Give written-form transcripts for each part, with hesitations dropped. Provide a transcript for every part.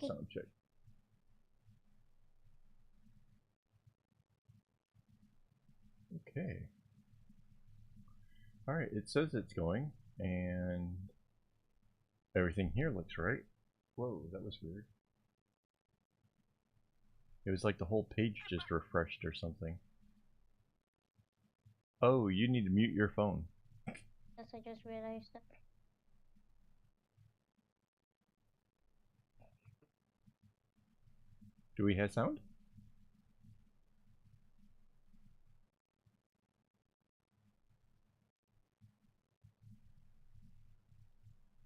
a sound check. Okay. All right, it says it's going, and everything here looks right. Whoa, that was weird. It was like the whole page just refreshed or something. Oh, you need to mute your phone. Yes, I just realized that. Do we have sound?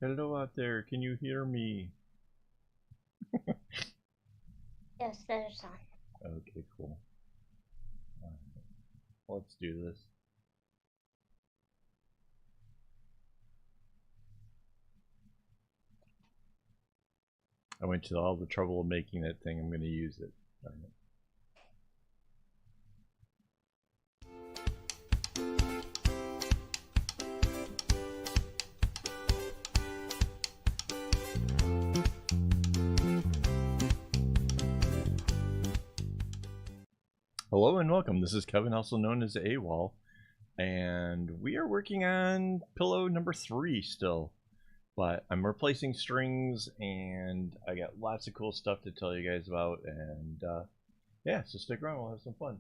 Hello out there, can you hear me? Yes, there's sound. Okay, cool. All right. Let's do this. I went to all the trouble of making that thing. I'm going to use it. Darn it. Hello and welcome. This is Kevin, also known as AWOL, and we are working on pillow number 3 still. But I'm replacing strings, and I got lots of cool stuff to tell you guys about, and yeah, so stick around, we'll have some fun.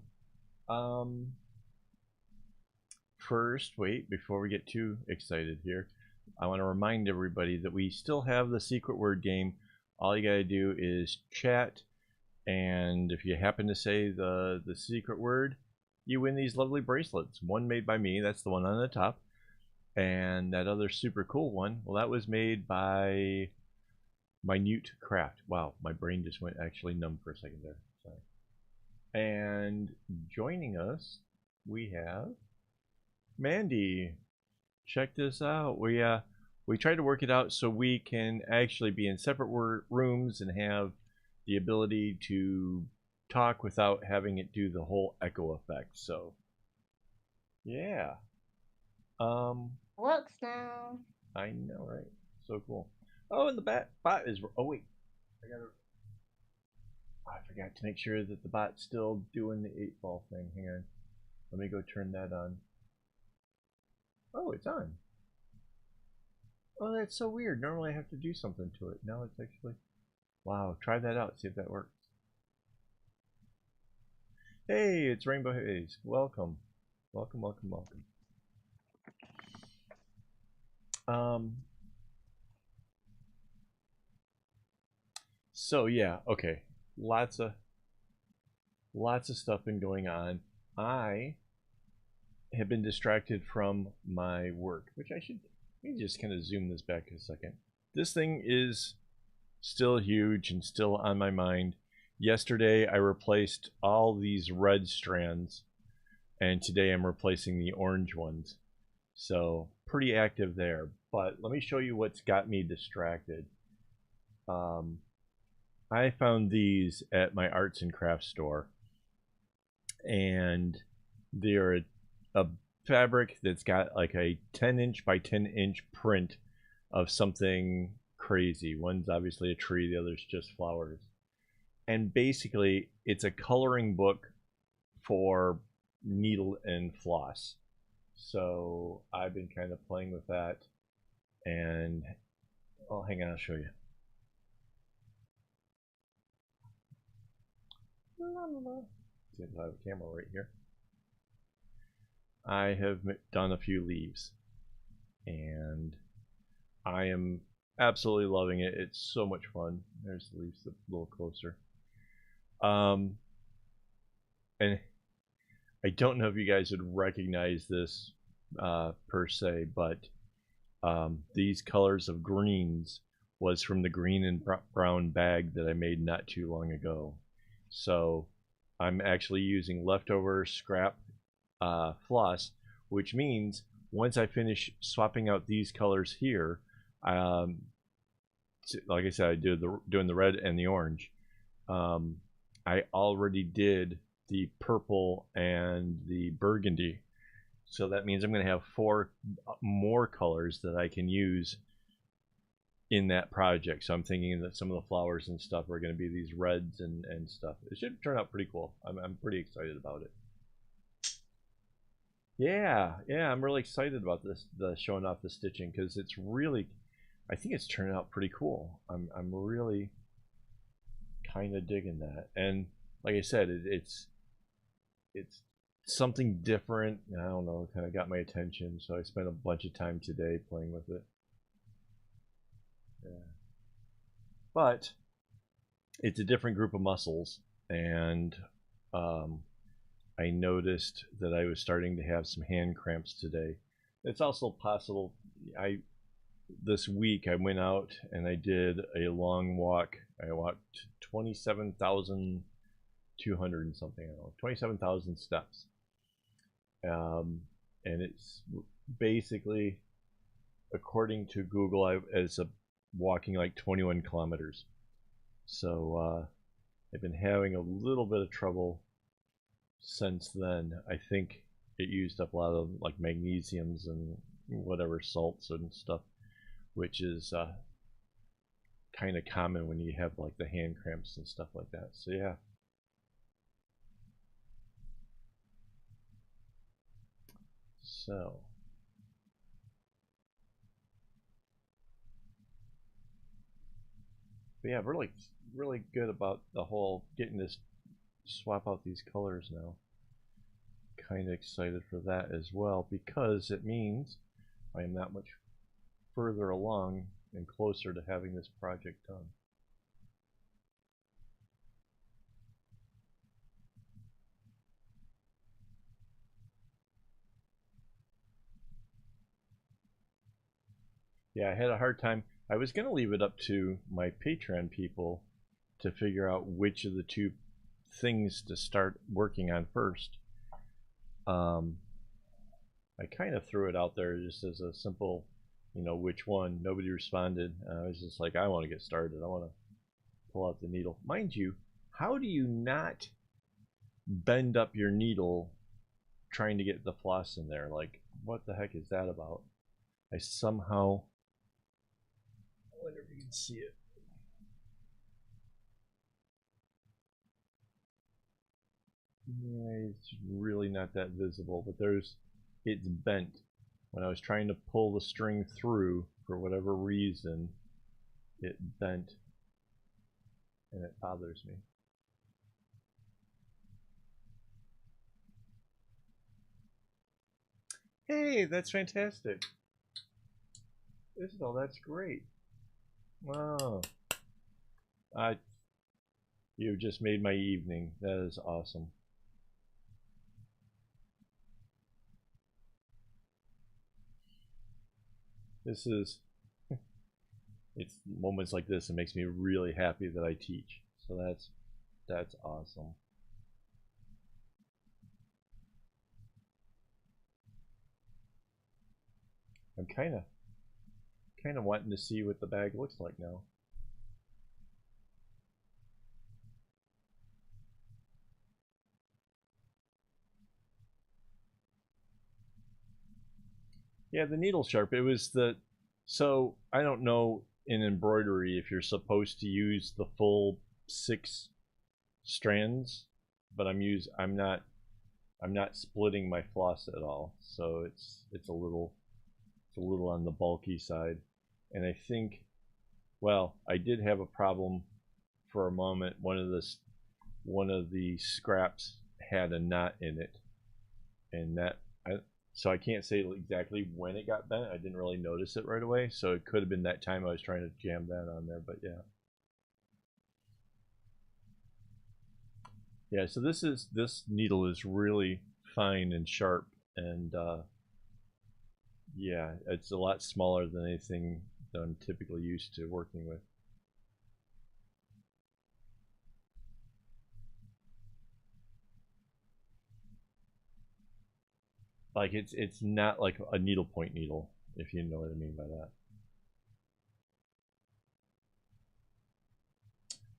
First, wait, before we get too excited here, I want to remind everybody that we still have the secret word game. All you gotta do is chat, and if you happen to say the secret word, you win these lovely bracelets. One made by me, that's the one on the top, and that other super cool one, well, that was made by Minute Craft. Wow, my brain just went actually numb for a second there. Sorry. And joining us, we have Mandy. Check this out. We tried to work it out so we can actually be in separate rooms and have the ability to talk without having it do the whole echo effect. So yeah. Works now. I know, right? So cool. Oh, and the bot is. Oh wait, I forgot to make sure that the bot's still doing the 8-ball thing. Hang on. Let me go turn that on. Oh, it's on. Oh, that's so weird. Normally I have to do something to it. Now it's actually... Wow, try that out. See if that works. Hey, it's Rainbow Haze. Welcome. Welcome, welcome, welcome. So yeah, okay. Lots of stuff been going on. I have been distracted from my work, which let me just kind of zoom this back a second. This thing is still huge and still on my mind. Yesterday I replaced all these red strands, and today I'm replacing the orange ones. So pretty active there. But let me show you what's got me distracted. I found these at my arts and crafts store, and they're a fabric that's got like a 10-inch by 10-inch print of something crazy. One's obviously a tree, the other's just flowers. And basically, it's a coloring book for needle and floss. So I've been kind of playing with that, and oh, hang on, I'll show you. See if I have a camera right here. I have done a few leaves, and I am absolutely loving it. It's so much fun. There's the leaves a little closer. And I don't know if you guys would recognize this per se, but these colors of greens was from the green and brown bag that I made not too long ago. So I'm actually using leftover scrap floss, which means once I finish swapping out these colors here, like I said, I did doing the red and the orange. I already did the purple and the burgundy, so that means I'm going to have 4 more colors that I can use in that project. So I'm thinking that some of the flowers and stuff are going to be these reds and stuff. It should turn out pretty cool. I'm pretty excited about it. Yeah, I'm really excited about this, the showing off the stitching, because it's really, I think it's turning out pretty cool. I'm really kind of digging that, and like I said, it's something different. I don't know, kind of got my attention, so I spent a bunch of time today playing with it. Yeah. But it's a different group of muscles, and I noticed that I was starting to have some hand cramps today. It's also possible. This week I went out and I did a long walk. I walked 27,200 and something. I don't know, 27,000 steps. And it's basically, according to Google, it's walking like 21 kilometers. So I've been having a little bit of trouble since then. I think it used up a lot of like magnesiums and whatever salts and stuff, which is kind of common when you have like the hand cramps and stuff like that. So yeah. So but yeah, really good about the whole getting this swap out these colors now. Kind of excited for that as well, because it means I am that much further along and closer to having this project done. Yeah, I had a hard time. I was going to leave it up to my Patreon people to figure out which of the two things to start working on first. I kind of threw it out there just as a simple, which one. Nobody responded. I was just like, I want to get started. I want to pull out the needle. Mind you, how do you not bend up your needle trying to get the floss in there? Like, what the heck is that about? I somehow, I wonder if you can see it. Yeah, it's really not that visible, but it's bent. When I was trying to pull the string through, for whatever reason, it bent, and it bothers me. Hey, that's fantastic. Isabel, that's great. Wow. You just made my evening. That is awesome. This is, it's moments like this that makes me really happy that I teach. So that's awesome. I'm kind of wanting to see what the bag looks like now. Yeah, the needle sharp. It was so I don't know in embroidery if you're supposed to use the full 6 strands, but I'm not splitting my floss at all. So it's a little on the bulky side. And I think, well, I did have a problem for a moment. One of the scraps had a knot in it, and so I can't say exactly when it got bent. I didn't really notice it right away, so it could have been that time I was trying to jam that on there. But yeah, so this needle is really fine and sharp, and yeah, it's a lot smaller than anything that I'm typically used to working with. Like it's not like a needlepoint needle, if you know what I mean by that.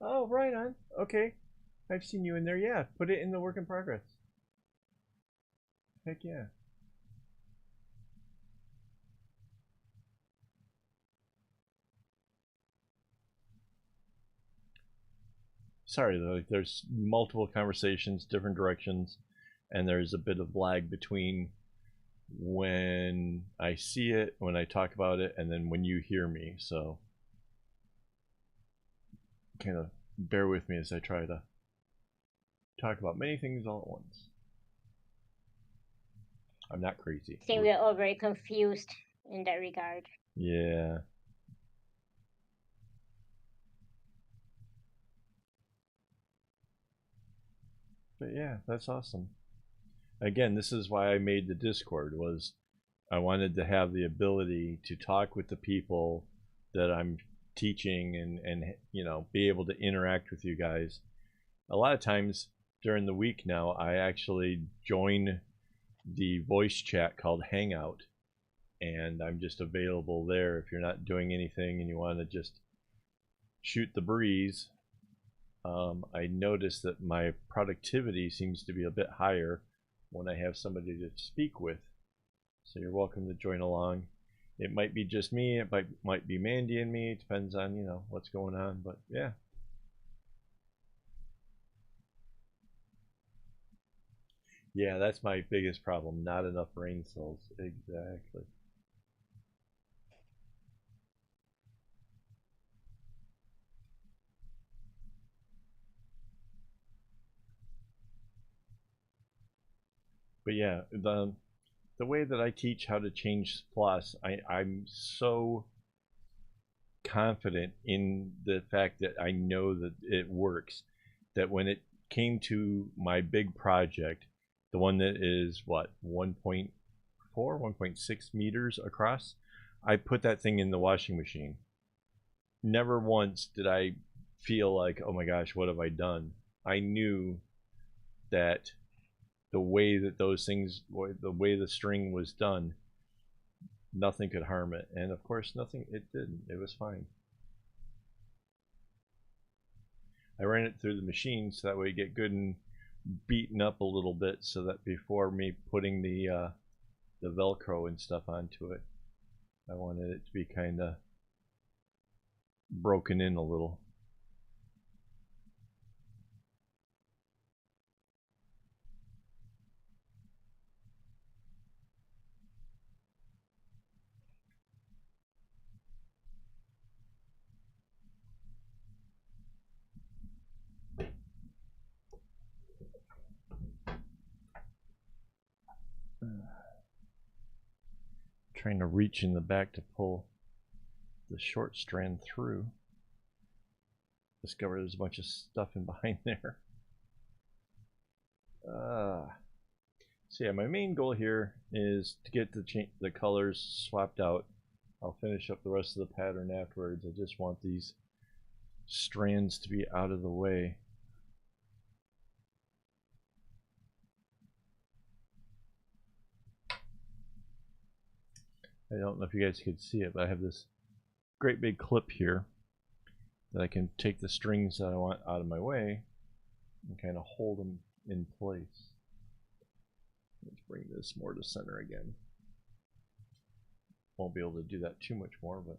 Oh, right on. Okay, I've seen you in there. Yeah, put it in the work in progress. Heck yeah. sorry, like there's multiple conversations, different directions, and there's a bit of lag between when I see it, when I talk about it, and then when you hear me. So kind of bear with me as I try to talk about many things all at once. I'm not crazy. I think we're all very confused in that regard. Yeah. But yeah, that's awesome. Again, this is why I made the Discord, was I wanted to have the ability to talk with the people that I'm teaching and you know, be able to interact with you guys. A lot of times during the week now, I actually join the voice chat called Hangout, and I'm just available there if you're not doing anything and you want to just shoot the breeze. I noticed that my productivity seems to be a bit higher when I have somebody to speak with. So you're welcome to join along. It might be just me, it might be Mandy and me, it depends on, you know, what's going on, but yeah. Yeah, that's my biggest problem, not enough brain cells. Exactly. But yeah, the way that I teach how to change plus, I'm so confident in the fact that I know that it works, that when it came to my big project, the one that is what, 1.4 1.6 meters across, I put that thing in the washing machine. Never once did I feel like, oh my gosh, what have I done? I knew that the way that those things, the way the string was done, nothing could harm it. And of course, nothing, it didn't. It was fine. I ran it through the machine so that way you get good and beaten up a little bit, so that before me putting the Velcro and stuff onto it, I wanted it to be kind of broken in a little. Trying to reach in the back to pull the short strand through. Discovered there's a bunch of stuff in behind there. So yeah, my main goal here is to get the colors swapped out. I'll finish up the rest of the pattern afterwards. I just want these strands to be out of the way. I don't know if you guys could see it, but I have this great big clip here that I can take the strings that I want out of my way and kind of hold them in place. Let's bring this more to center again. Won't be able to do that too much more, but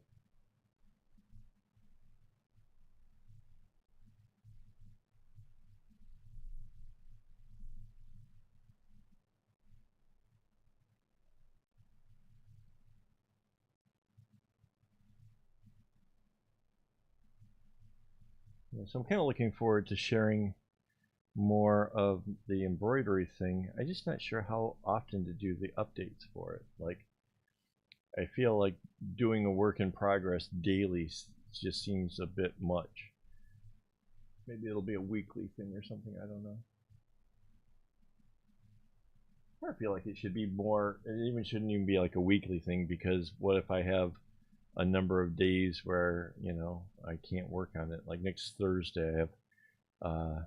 yeah, so I'm kind of looking forward to sharing more of the embroidery thing. I'm just not sure how often to do the updates for it. Like, I feel like doing a work in progress daily just seems a bit much. Maybe it'll be a weekly thing or something, I don't know. I feel like it should be more, it even shouldn't even be like a weekly thing, because what if I have a number of days where, you know, I can't work on it? Like next Thursday I have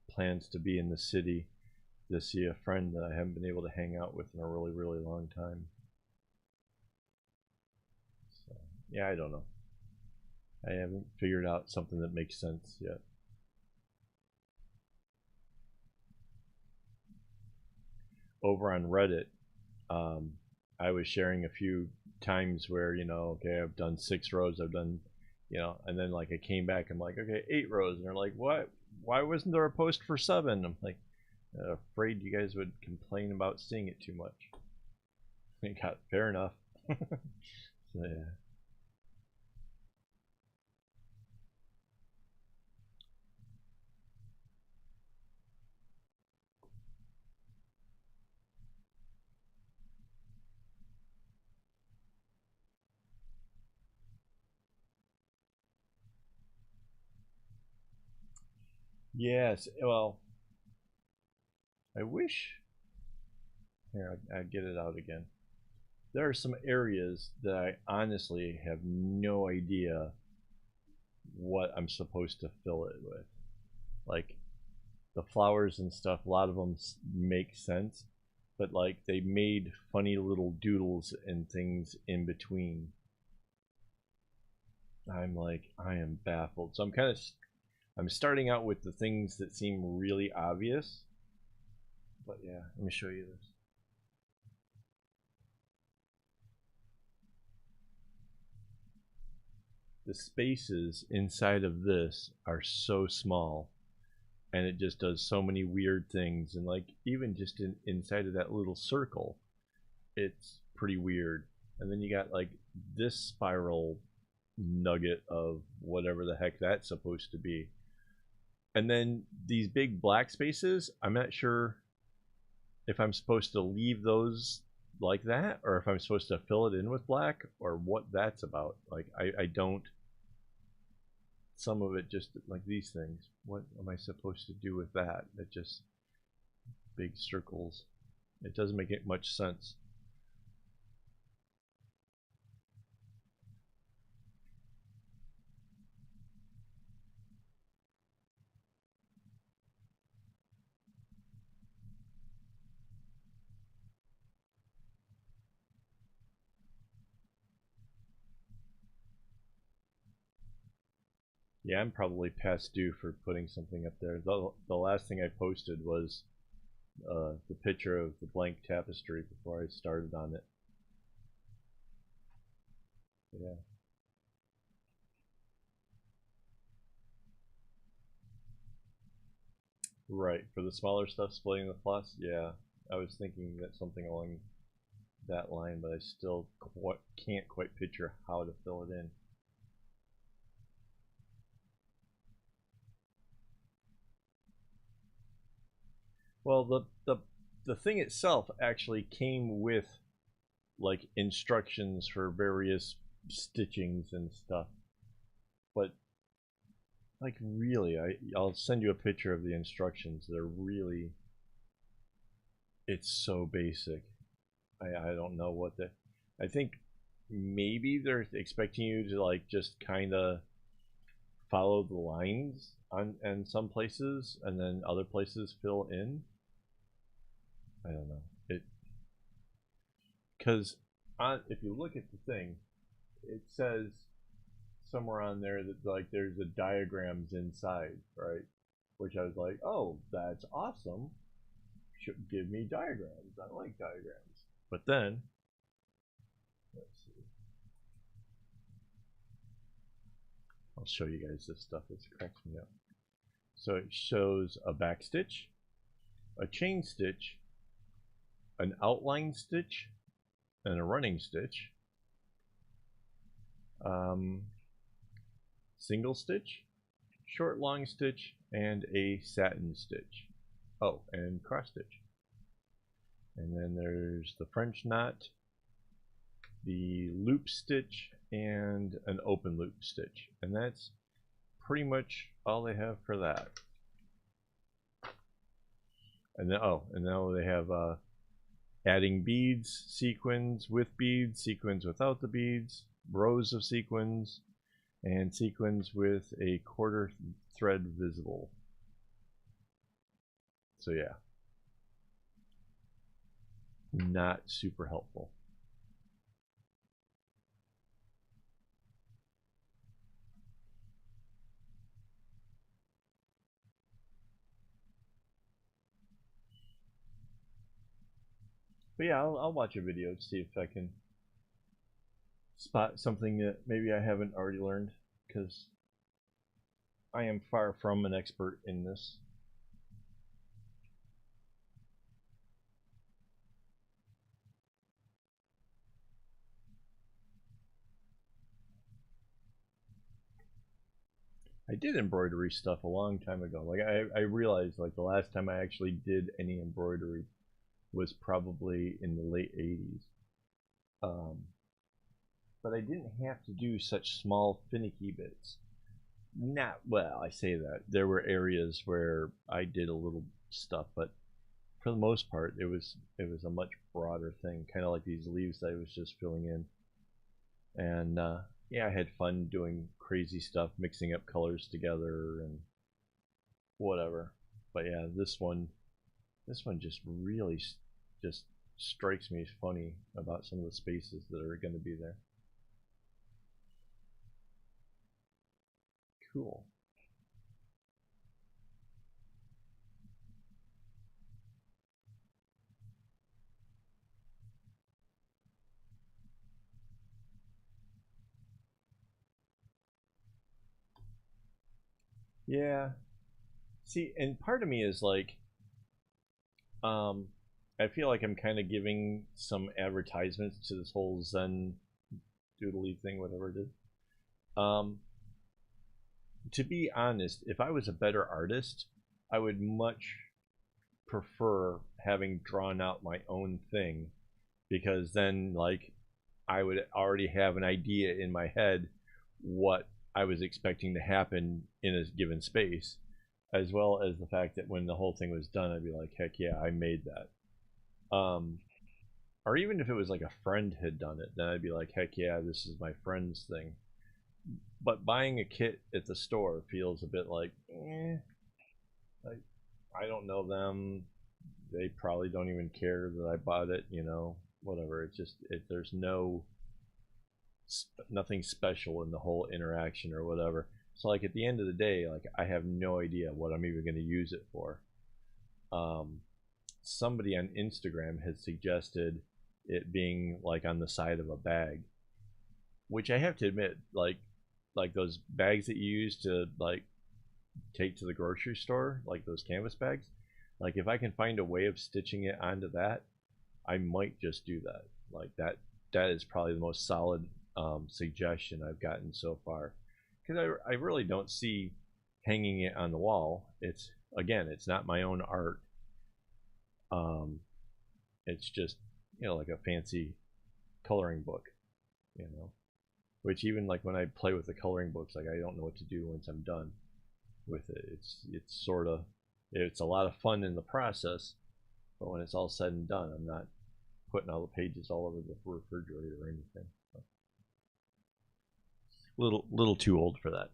plans to be in the city to see a friend that I haven't been able to hang out with in a really, really long time. So, yeah, I don't know. I haven't figured out something that makes sense yet. Over on Reddit, I was sharing a few times where, you know, okay, I've done 6 rows, I've done, you know, and then like I came back, I'm like, okay, 8 rows, and they're like, what? why wasn't there a post for 7? I'm like, afraid you guys would complain about seeing it too much. I got fair enough. So, yeah. Yes, well, I wish. Here, I'd get it out again. There are some areas that I honestly have no idea what I'm supposed to fill it with. Like the flowers and stuff, a lot of them make sense, but like they made funny little doodles and things in between. I'm like, I am baffled. So I'm starting out with the things that seem really obvious. But yeah, let me show you this. The spaces inside of this are so small, and it just does so many weird things. And like even just inside of that little circle, it's pretty weird. And then you got like this spiral nugget of whatever the heck that's supposed to be. And then these big black spaces, I'm not sure if I'm supposed to leave those like that or if I'm supposed to fill it in with black or what that's about. Like I don't, some of it just like these things, what am I supposed to do with that? It just big circles. It doesn't make it much sense. Yeah, I'm probably past due for putting something up there. The last thing I posted was the picture of the blank tapestry before I started on it. Yeah. Right, for the smaller stuff, splitting the plus, yeah. I was thinking that something along that line, but I still can't quite picture how to fill it in. Well, the thing itself actually came with like instructions for various stitchings and stuff. But like really, I'll send you a picture of the instructions. They're really, it's so basic. I don't know what the, I think maybe they're expecting you to like just kind of follow the lines on and some places and then other places fill in. I don't know it because if you look at the thing, it says somewhere on there that like there's the diagrams inside, right? Which I was like, oh, that's awesome. Should give me diagrams. I like diagrams. But then, let's see. I'll show you guys this stuff. It's cracks me up. So it shows a back stitch, a chain stitch, an outline stitch, and a running stitch. Single stitch, short long stitch, and a satin stitch. Oh, and cross stitch. And then there's the French knot, the loop stitch, and an open loop stitch. And that's pretty much all they have for that. And then, oh, and now they have adding beads, sequins with beads, sequins without the beads, rows of sequins, and sequins with a quarter thread visible. So yeah, not super helpful. But yeah, I'll watch a video to see if I can spot something that maybe I haven't already learned, because I am far from an expert in this. I did embroidery stuff a long time ago. Like I realized like the last time I actually did any embroidery was probably in the late 80s. But I didn't have to do such small finicky bits. Not well, I say that. There were areas where I did a little stuff, but for the most part it was a much broader thing, kind of like these leaves that I was just filling in. And yeah, I had fun doing crazy stuff, mixing up colors together and whatever. But yeah, this one just really just strikes me as funny about some of the spaces that are going to be there. Cool. Yeah. See, and part of me is like, um, I feel like I'm kind of giving some advertisements to this whole Zen doodly thing, whatever it is. Um, to be honest, if I was a better artist, I would much prefer having drawn out my own thing, because then like I would already have an idea in my head what I was expecting to happen in a given space, as well as the fact that when the whole thing was done, I'd be like, heck yeah, I made that. Or even if it was like a friend had done it, then I'd be like, heck yeah, this is my friend's thing. But buying a kit at the store feels a bit like, like I don't know them. They probably don't even care that I bought it, whatever. It's just there's nothing special in the whole interaction or whatever. So like at the end of the day, like I have no idea what I'm even going to use it for. Um, Somebody on Instagram had suggested it being like on the side of a bag, which I have to admit, like those bags that you use to like take to the grocery store, like those canvas bags. Like if I can find a way of stitching it onto that, I might just do that. Like that is probably the most solid suggestion I've gotten so far, because I really don't see hanging it on the wall. It's, again, it's not my own art. Um, it's just, like a fancy coloring book, you know. Which even like when I play with the coloring books, like I don't know what to do once I'm done with it. It's sort of, it's a lot of fun in the process, but when it's all said and done, I'm not putting all the pages all over the refrigerator or anything. So, little too old for that.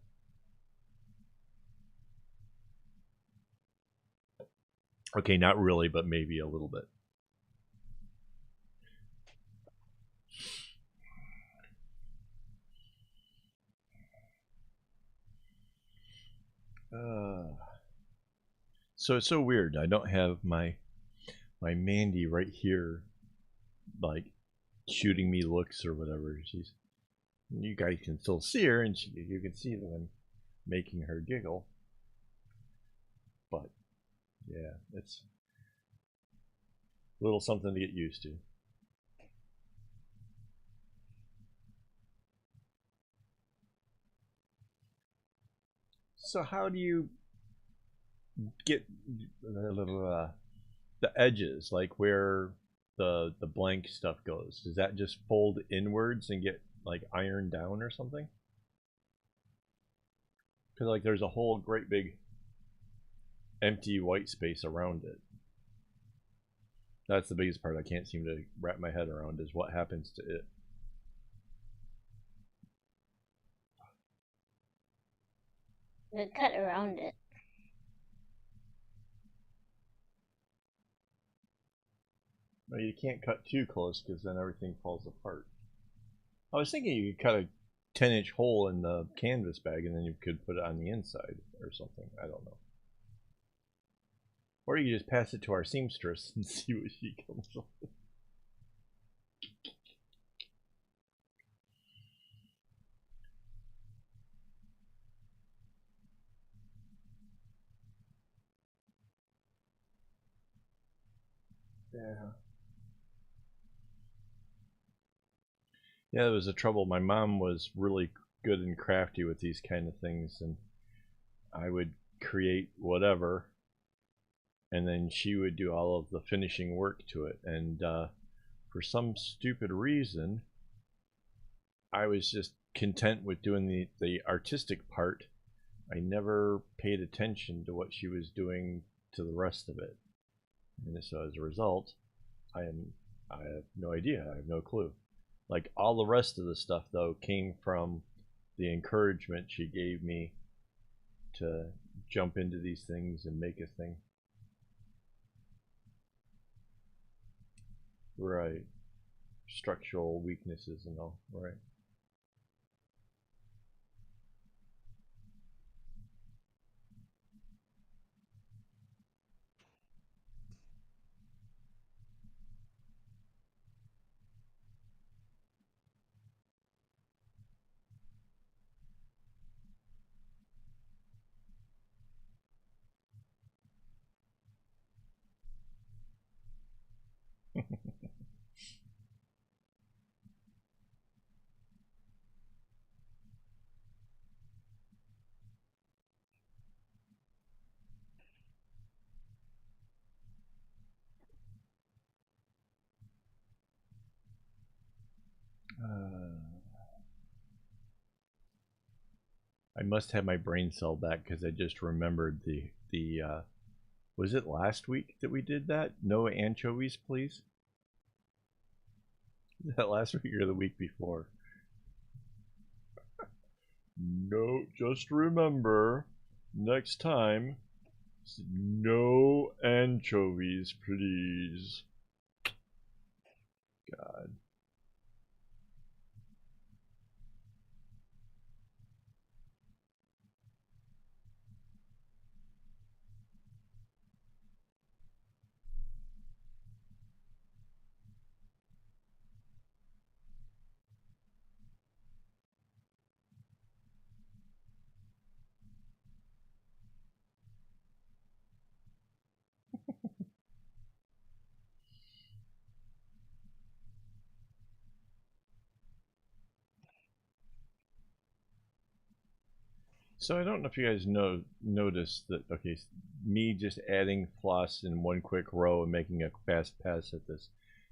Okay, not really, but maybe a little bit. Uh, so it's so weird. I don't have my Mandy right here, like shooting me looks or whatever. You guys can still see her, and you can see them making her giggle. But yeah, it's a little something to get used to. So how do you get the edges, like where the blank stuff goes? Does that just fold inwards and get like ironed down or something? Because like there's a whole great big empty white space around it. That's the biggest part I can't seem to wrap my head around, is what happens to it. The cut around it. No, you can't cut too close because then everything falls apart. I was thinking you could cut a 10-inch hole in the canvas bag and then you could put it on the inside or something. I don't know. Or you just pass it to our seamstress and see what she comes up with. Yeah. Yeah, there was a trouble. My mom was really good and crafty with these kind of things, and I would create whatever, and then she would do all of the finishing work to it. And for some stupid reason, I was just content with doing the artistic part. I never paid attention to what she was doing to the rest of it. And so as a result, I have no idea. I have no clue. Like all the rest of the stuff though came from the encouragement she gave me to jump into these things and make a thing. Right. Structural weaknesses and all. Right. I must have my brain cell back because I just remembered the was it last week that we did that? No anchovies, please. That last week or the week before? No, just remember next time, no anchovies, please. God. So I don't know if you guys noticed that. Okay, me just adding floss in one quick row and making a fast pass at this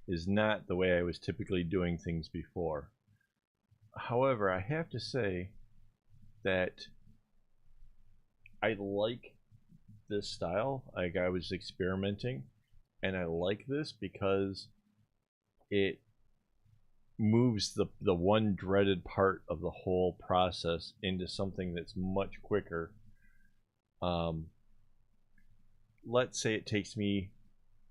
is not the way I was typically doing things before. However, I have to say that I like this style. Like I was experimenting, and I like this because it moves the one dreaded part of the whole process into something that's much quicker. Let's say it takes me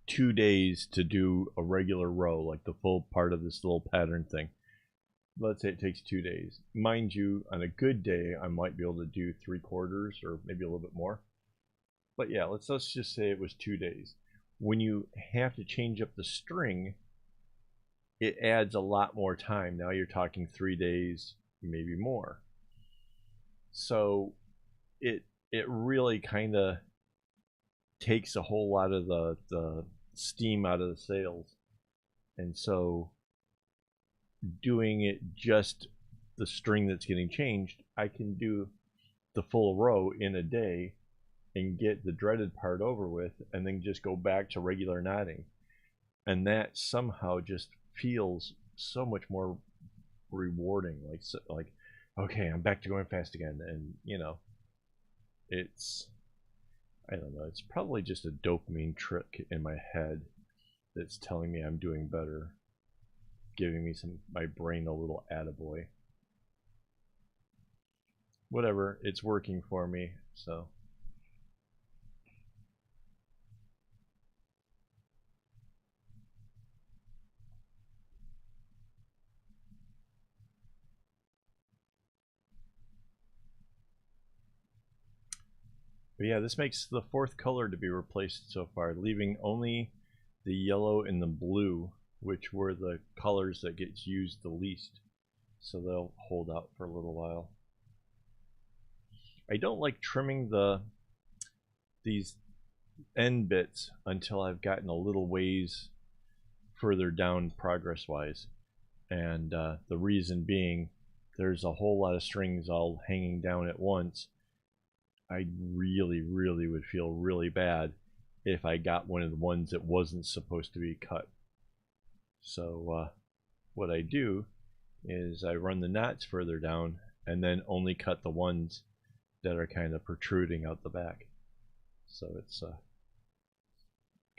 2 days to do a regular row, like the full part of this little pattern thing. Let's say it takes 2 days. Mind you, on a good day, I might be able to do 3/4 or maybe a little bit more. But yeah, let's just say it was 2 days. When you have to change up the string, it adds a lot more time. Now you're talking 3 days, maybe more. So it really kind of takes a whole lot of the steam out of the sails. And so doing it just the string that's getting changed, I can do the full row in a day and get the dreaded part over with and then just go back to regular knotting. And that somehow just feels so much more rewarding. Like okay, I'm back to going fast again. And you know, it's, I don't know, it's probably just a dopamine trick in my head that's telling me I'm doing better, giving me my brain a little attaboy. Whatever, it's working for me, so. But yeah, this makes the fourth color to be replaced so far, leaving only the yellow and the blue, which were the colors that get used the least. So they'll hold out for a little while. I don't like trimming these end bits until I've gotten a little ways further down progress-wise. And the reason being, there's a whole lot of strings all hanging down at once. I really, really would feel really bad if I got one of the ones that wasn't supposed to be cut. So what I do is I run the knots further down and then only cut the ones that are kind of protruding out the back. So it's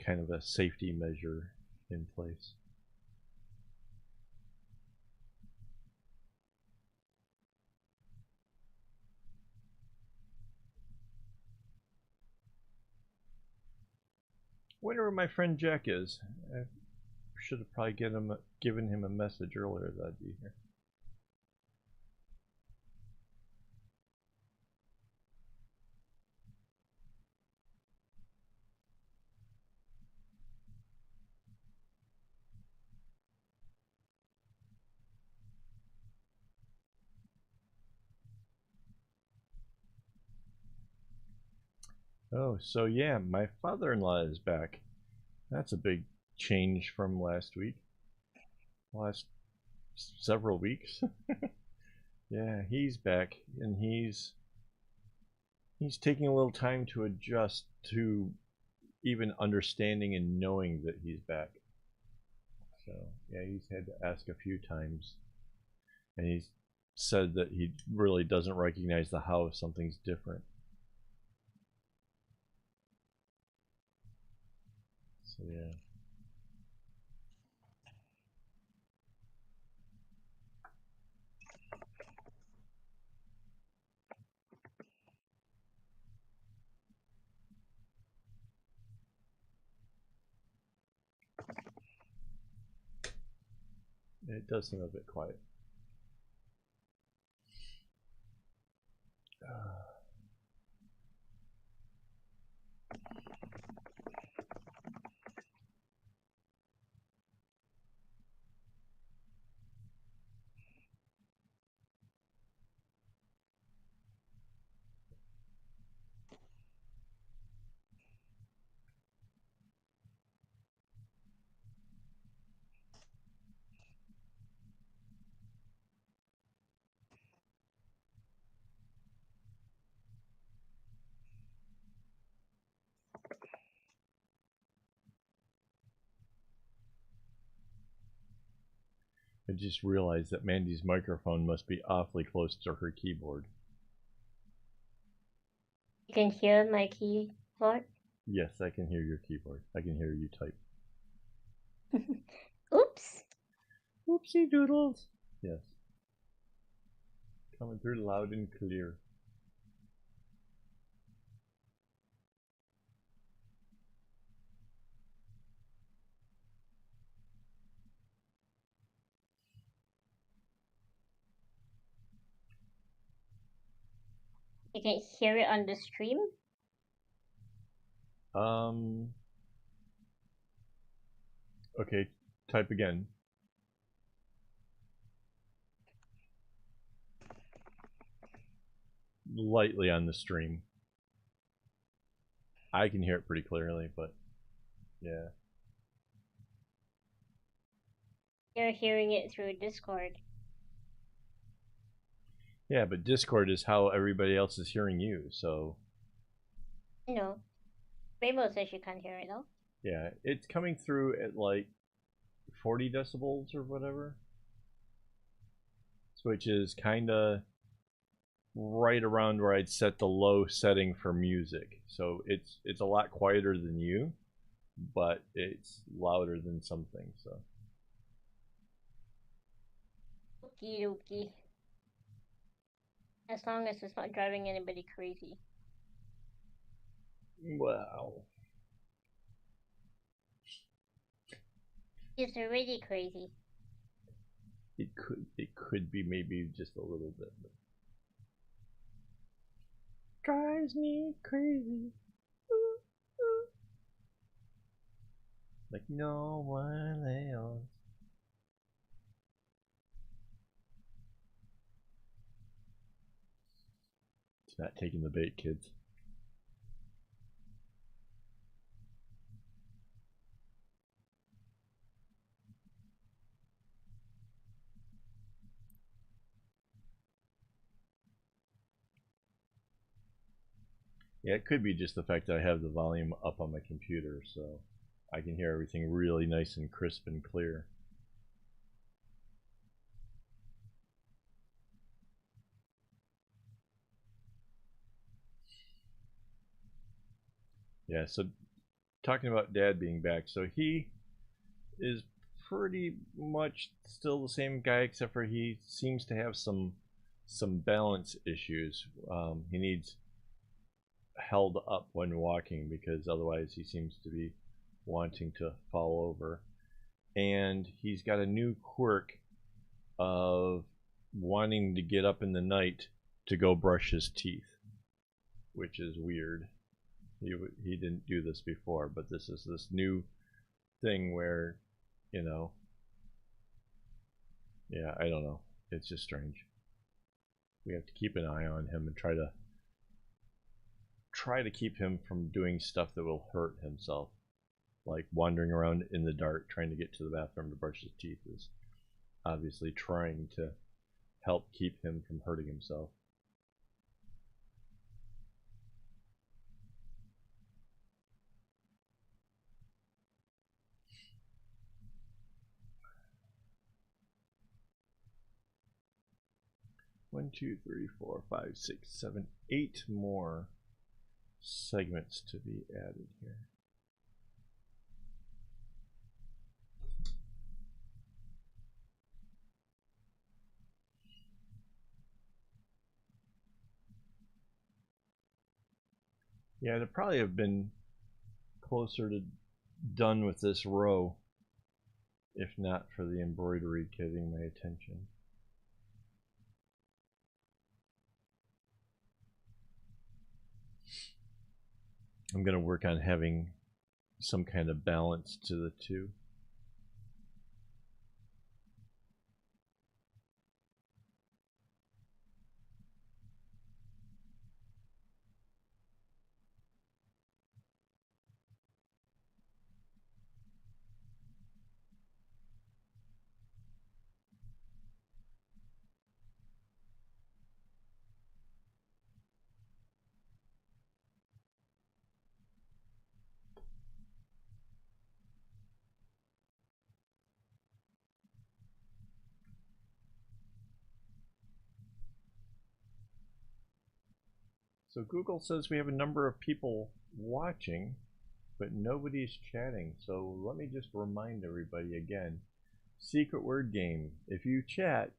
kind of a safety measure in place. Wonder where my friend Jack is. I should have probably given him a message earlier that I'd be here. Oh, so yeah, my father-in-law is back. That's a big change from last week. Last several weeks. Yeah, he's back, and he's taking a little time to adjust to even understanding and knowing that he's back. So yeah, he's had to ask a few times, and he's said that he really doesn't recognize the house. Something's different. So yeah. It does seem a bit quiet. I just realized that Mandy's microphone must be awfully close to her keyboard. You can hear my keyboard? Yes, I can hear your keyboard. I can hear you type. Oops. Oopsie doodles. Yes. Coming through loud and clear. You can hear it on the stream? Okay, type again. Lightly on the stream. I can hear it pretty clearly, but yeah. You're hearing it through Discord. Yeah, but Discord is how everybody else is hearing you, so. You know, Rainbow says you can't hear it though. Yeah, it's coming through at like 40 decibels or whatever. Which is kind of right around where I'd set the low setting for music. So it's a lot quieter than you, but it's louder than something, so. Okie dokie. As long as it's not driving anybody crazy. Wow. It's already crazy. It could be maybe just a little bit. But drives me crazy. Ooh, ooh. Like no one else. It's not taking the bait, kids. Yeah, it could be just the fact that I have the volume up on my computer, so I can hear everything really nice and crisp and clear. Yeah, so talking about Dad being back, so he is pretty much still the same guy, except for he seems to have some balance issues. He needs held up when walking because otherwise he seems to be wanting to fall over. And he's got a new quirk of wanting to get up in the night to go brush his teeth, which is weird. He didn't do this before, but this is this new thing where, you know, yeah, I don't know. It's just strange. We have to keep an eye on him and try to keep him from doing stuff that will hurt himself, like wandering around in the dark trying to get to the bathroom to brush his teeth is obviously trying to help keep him from hurting himself. One, two, three, four, five, six, seven, 8 more segments to be added here. Yeah, to probably have been closer to done with this row if not for the embroidery getting my attention. I'm going to work on having some kind of balance to the two. So Google says we have a number of people watching, but nobody's chatting. So let me just remind everybody again. Secret word game. If you chat,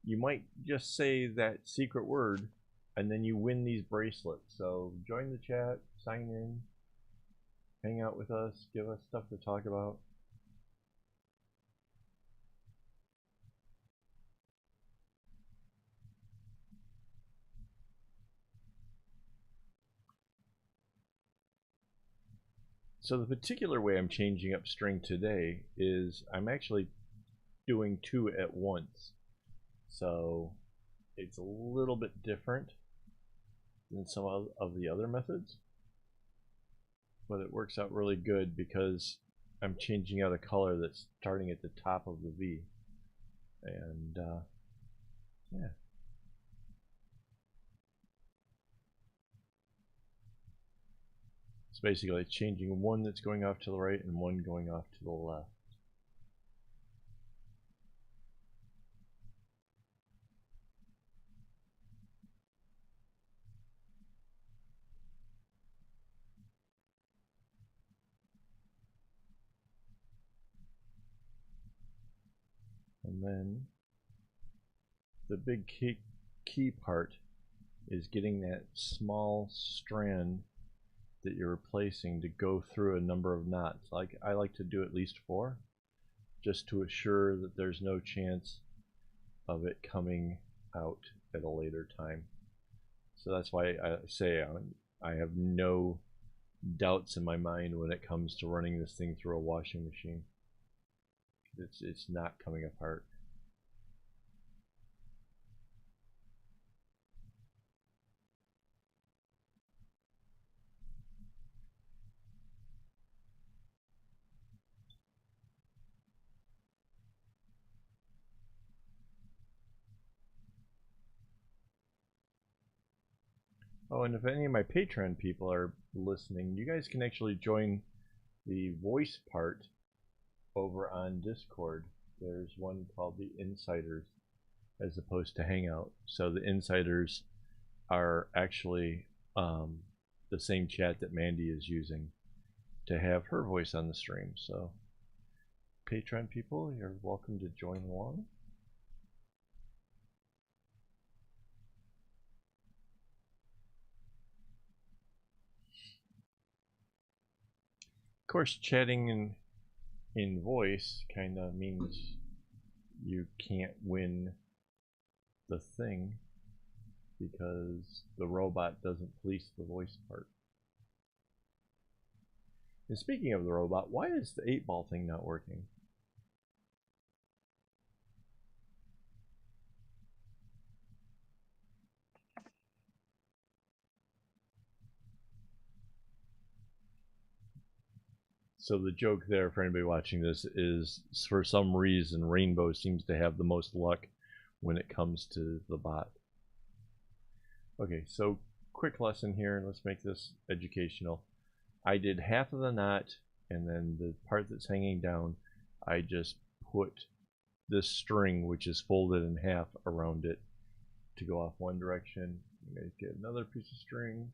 you might just say that secret word and then you win these bracelets. So join the chat, sign in, hang out with us, give us stuff to talk about. So the particular way I'm changing up string today is I'm actually doing 2 at once. So it's a little bit different than some of the other methods, but it works out really good because I'm changing out a color that's starting at the top of the V. And yeah. It's basically changing one that's going off to the right and one going off to the left. And then the big key part is getting that small strand that you're replacing to go through a number of knots. Like I like to do at least 4, just to assure that there's no chance of it coming out at a later time. So that's why I say I have no doubts in my mind when it comes to running this thing through a washing machine. It's not coming apart. Oh, and if any of my Patreon people are listening, you guys can actually join the voice part over on Discord. There's one called the Insiders as opposed to Hangout. So the Insiders are actually the same chat that Mandy is using to have her voice on the stream. So Patreon people, you're welcome to join along. Of course, chatting in voice kind of means you can't win the thing because the robot doesn't police the voice part. And speaking of the robot, why is the 8-ball thing not working? So the joke there for anybody watching this is, for some reason, Rainbow seems to have the most luck when it comes to the bot. Okay, so quick lesson here, let's make this educational. I did half of the knot, and then the part that's hanging down, I just put this string, which is folded in half, around it to go off one direction. I'm going to get another piece of string,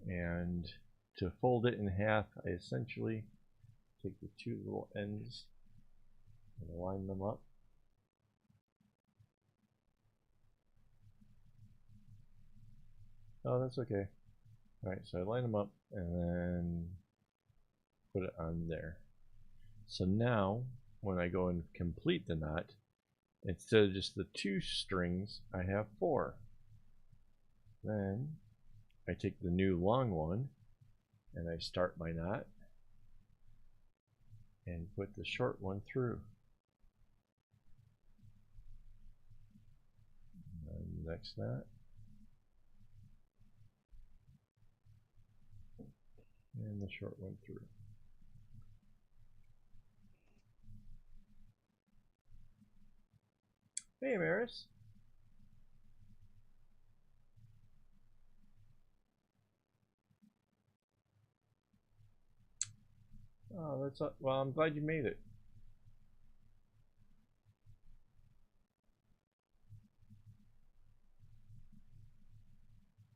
and to fold it in half, I essentially take the two little ends and line them up. Oh, that's okay. Alright, so I line them up and then put it on there. So now, when I go and complete the knot, instead of just the 2 strings, I have 4. Then I take the new long one and I start my knot and put the short one through. And next knot. And the short one through. Hey, Maris. Oh, that's well. I'm glad you made it.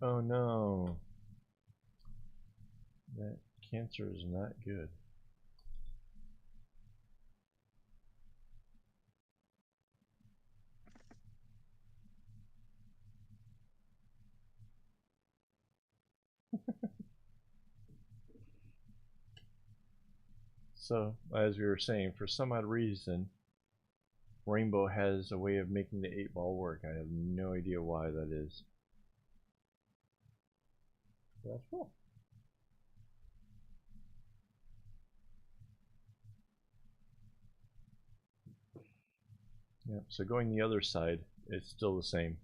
Oh no, that cancer is not good. So, as we were saying, for some odd reason, Rainbow has a way of making the 8-ball work. I have no idea why that is. But that's cool. Yep, so going the other side, it's still the same.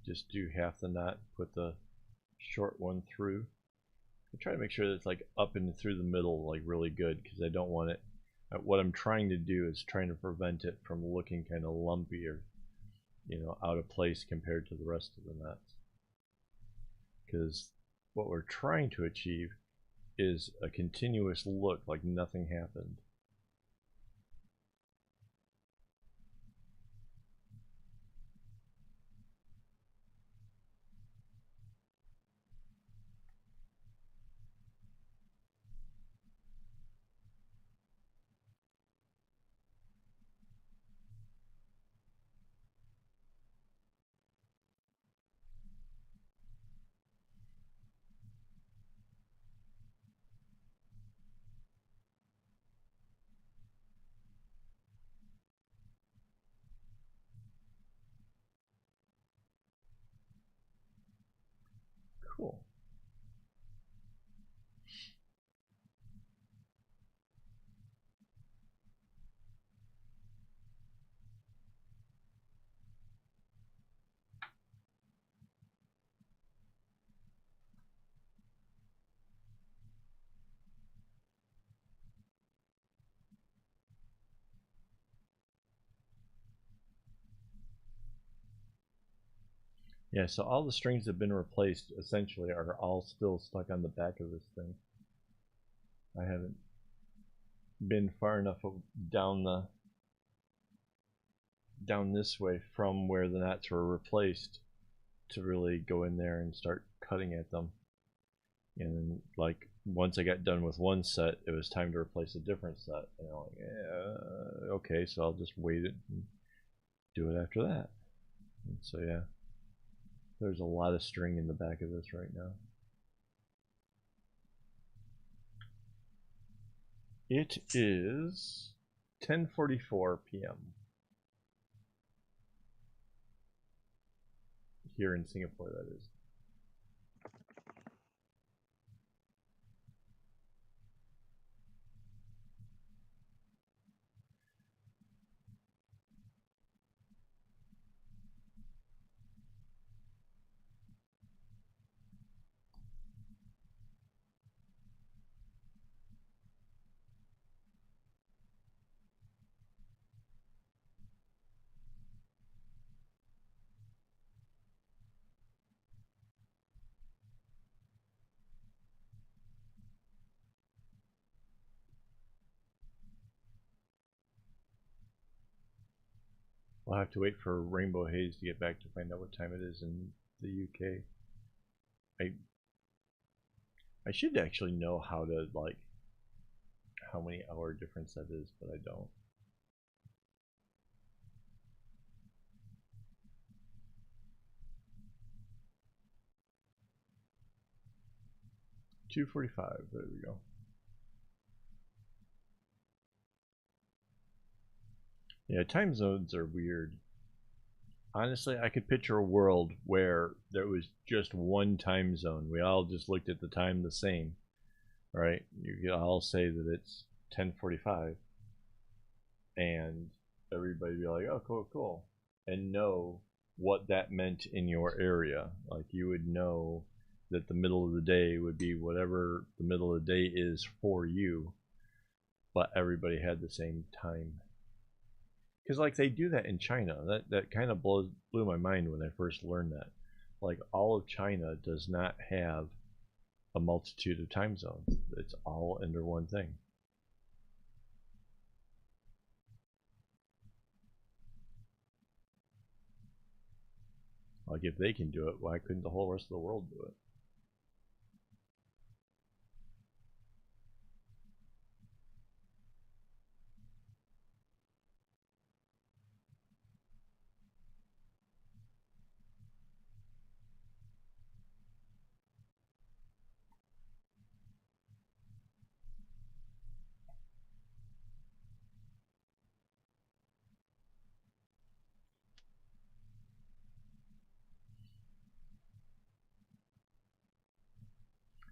Just do half the knot, put the short one through. I try to make sure that it's like up and through the middle, like really good, because I don't want it. What I'm trying to do is trying to prevent it from looking kind of lumpy or, you know, out of place compared to the rest of the knots. Because what we're trying to achieve is a continuous look like nothing happened. Yeah, so all the strings that have been replaced essentially are all still stuck on the back of this thing. I haven't been far enough down this way from where the knots were replaced to really go in there and start cutting at them. And then, like, once I got done with one set, it was time to replace a different set. And I'm like, yeah, okay, so I'll just wait it and do it after that. And so yeah, there's a lot of string in the back of this right now. It is 10:44 p.m. here in Singapore, that is. We'll have to wait for Rainbow Haze to get back to find out what time it is in the UK. I should actually know how to, like, how many hour difference that is, but I don't. $2:45. There we go. Yeah, time zones are weird. Honestly, I could picture a world where there was just one time zone. We all just looked at the time the same, right? You could all say that it's 10:45, and everybody be like, "Oh, cool, cool," and know what that meant in your area. Like, you would know that the middle of the day would be whatever the middle of the day is for you, but everybody had the same time. Because, like, they do that in China. That kind of blew my mind when I first learned that. Like, all of China does not have a multitude of time zones. It's all under one thing. Like, if they can do it, why couldn't the whole rest of the world do it?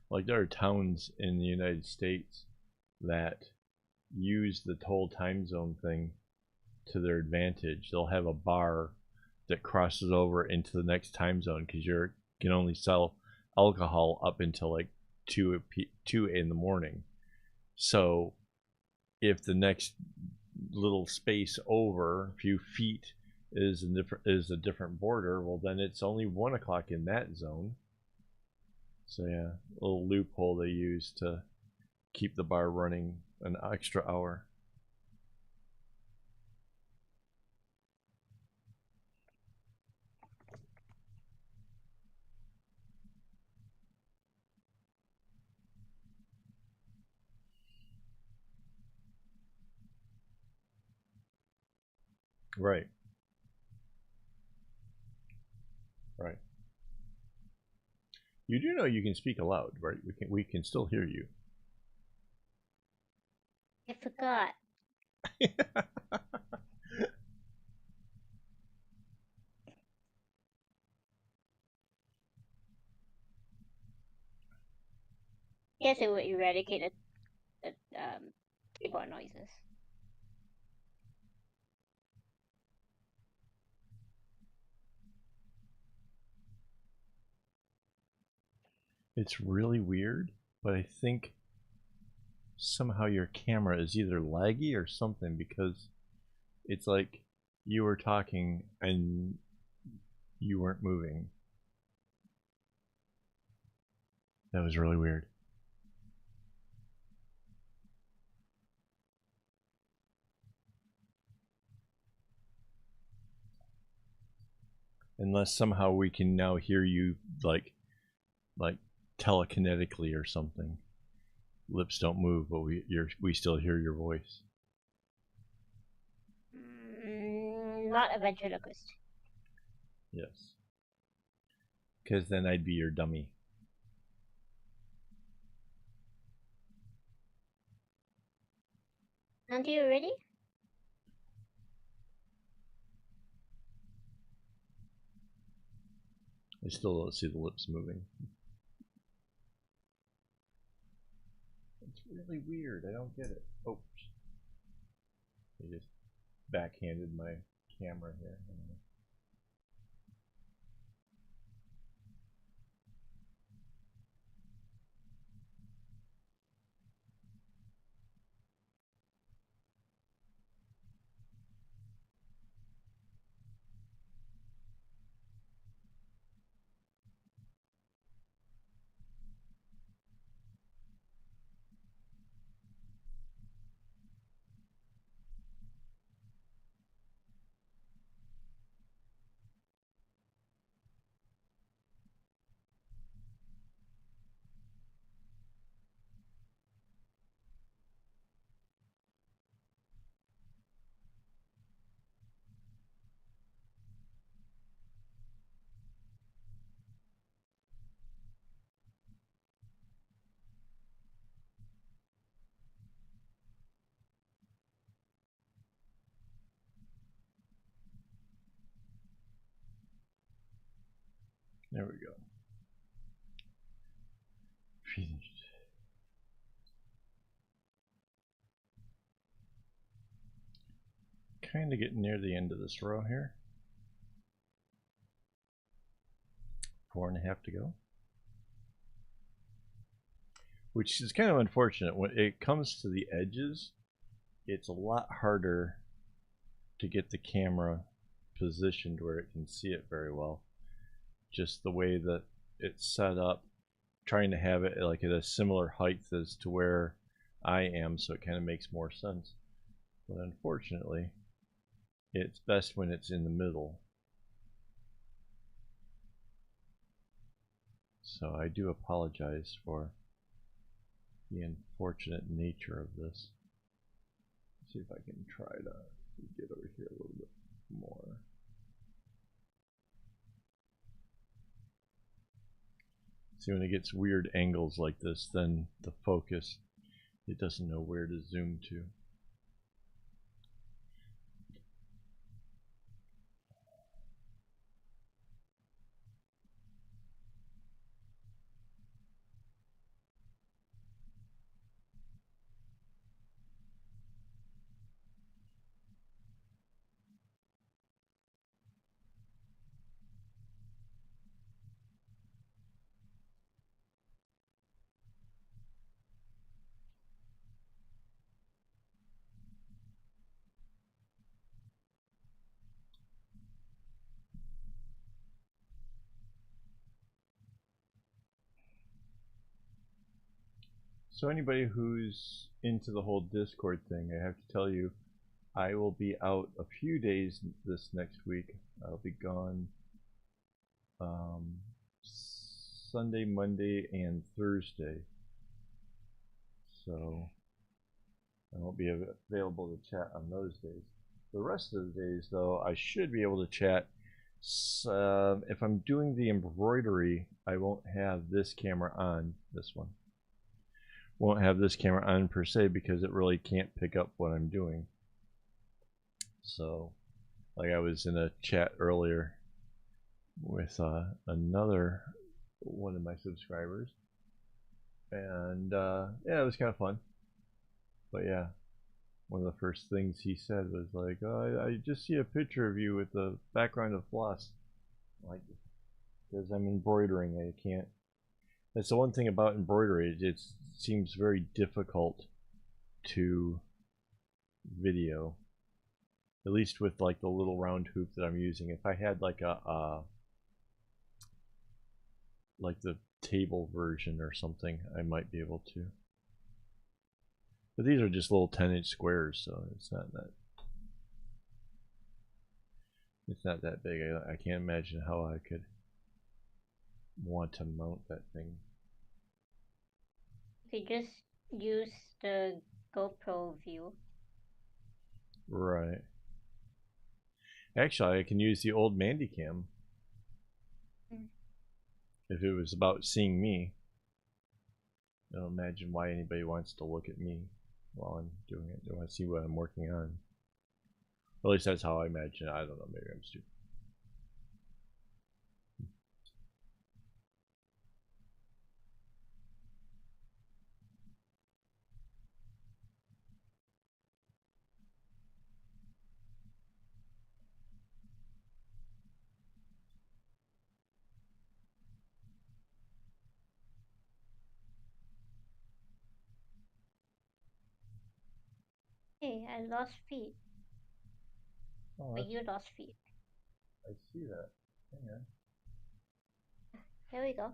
Like, there are towns in the United States that use the whole time zone thing to their advantage. They'll have a bar that crosses over into the next time zone because you can only sell alcohol up until like 2 in the morning. So if the next little space over a few feet is a different border, well, then it's only 1 o'clock in that zone. So yeah, a little loophole they use to keep the bar running an extra hour. Right. Right. You do know you can speak aloud, right? We can still hear you. I forgot. Guess it would eradicate the keyboard noises. It's really weird, but I think somehow your camera is either laggy or something, because it's like you were talking and you weren't moving. That was really weird. Unless somehow we can now hear you like telekinetically or something. Lips don't move, but we still hear your voice. Not a ventriloquist. Yes. Because then I'd be your dummy. Aren't you ready? I still don't see the lips moving. It's really weird. I don't get it. Oh, I just backhanded my camera here. There we go. Finished. Kind of getting near the end of this row here. 4.5 to go. Which is kind of unfortunate. When it comes to the edges, it's a lot harder to get the camera positioned where it can see it very well. Just the way that it's set up, trying to have it like at a similar height as to where I am, so it kind of makes more sense. But unfortunately, it's best when it's in the middle. So I do apologize for the unfortunate nature of this. Let's see if I can try to get over here a little bit more. See, when it gets weird angles like this, then the focus, it doesn't know where to zoom to. So anybody who's into the whole Discord thing, I have to tell you, I will be out a few days this next week. I'll be gone Sunday, Monday, and Thursday. So I won't be available to chat on those days. The rest of the days, though, I should be able to chat. If I'm doing the embroidery, I won't have this camera on, this one. Won't have this camera on per se because it really can't pick up what I'm doing. So, like I was in a chat earlier with another one of my subscribers, and yeah, it was kind of fun. But yeah, one of the first things he said was like, oh, I just see a picture of you with the background of floss. Like, because I'm embroidering, I can't. That's the one thing about embroidery, it seems very difficult to video. At least with like the little round hoop that I'm using. If I had like like the table version or something, I might be able to. But these are just little 10-inch squares, so it's not that big. I can't imagine how I could want to mount that thing. You could just use the GoPro view. Right. Actually, I can use the old Mandy cam. If it was about seeing me. I don't imagine why anybody wants to look at me while I'm doing it. They want to see what I'm working on. Or at least that's how I imagine it. I don't know. Maybe I'm stupid. Hey, I lost feet. Oh, But you lost feet. I see that. Hang on. Here we go.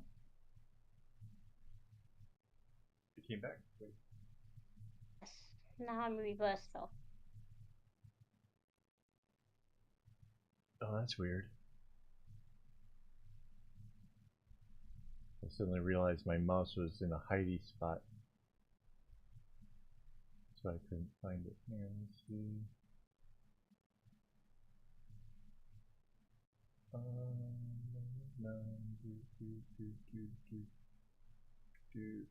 It came back. Wait. Yes. Now I'm reversed though. Oh, that's weird. I suddenly realized my mouse was in a hidey spot. So I couldn't find it. Hang on, let's see. No, do.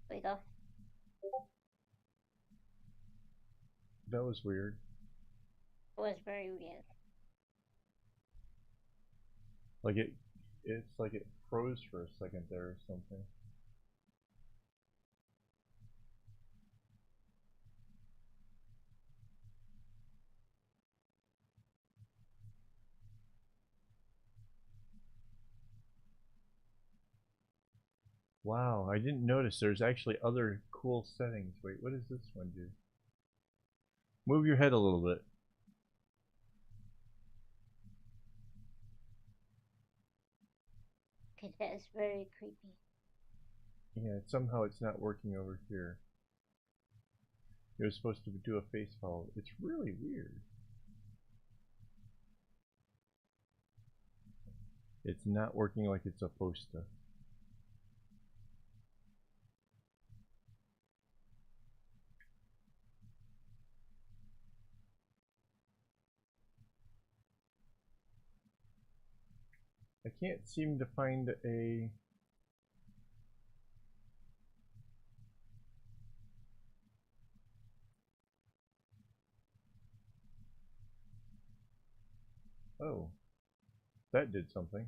Here we go. That was weird. It was very weird. Like it's like it froze for a second there or something. Wow, I didn't notice there's actually other cool settings. Wait, what does this one do? Move your head a little bit. Okay, that is very creepy. Yeah, somehow it's not working over here. It was supposed to do a face follow. It's really weird. It's not working like it's supposed to. I can't seem to find a... Oh, that did something.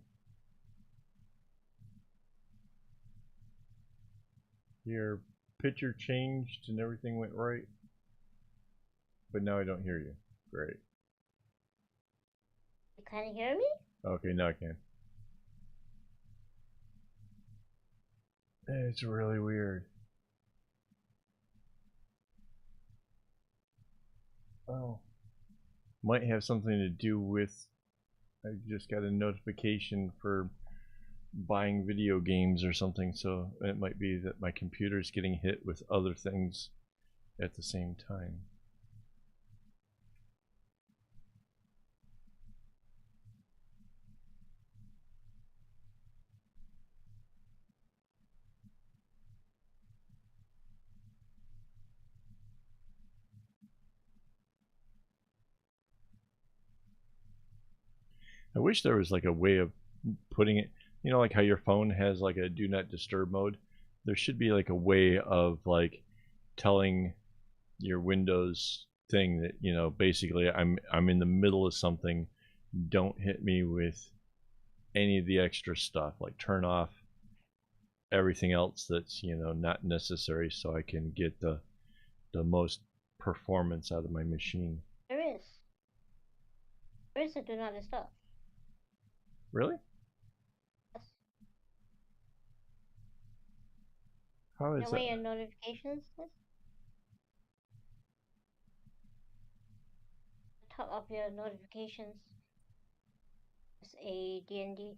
Your picture changed and everything went right. But now I don't hear you. Great. You can't hear me? Okay, now I can. It's really weird. Oh. Might have something to do with... I just got a notification for buying video games or something, so it might be that my computer's getting hit with other things at the same time. I wish there was like a way of putting it, you know, like how your phone has like a do not disturb mode. There should be like a way of like telling your Windows thing that, you know, basically I'm in the middle of something. Don't hit me with any of the extra stuff. Like turn off everything else that's, you know, not necessary, so I can get the most performance out of my machine. There is. There is a do not disturb. Really? Yes. How You is know that? where your notifications is? The top of your notifications. a D&D.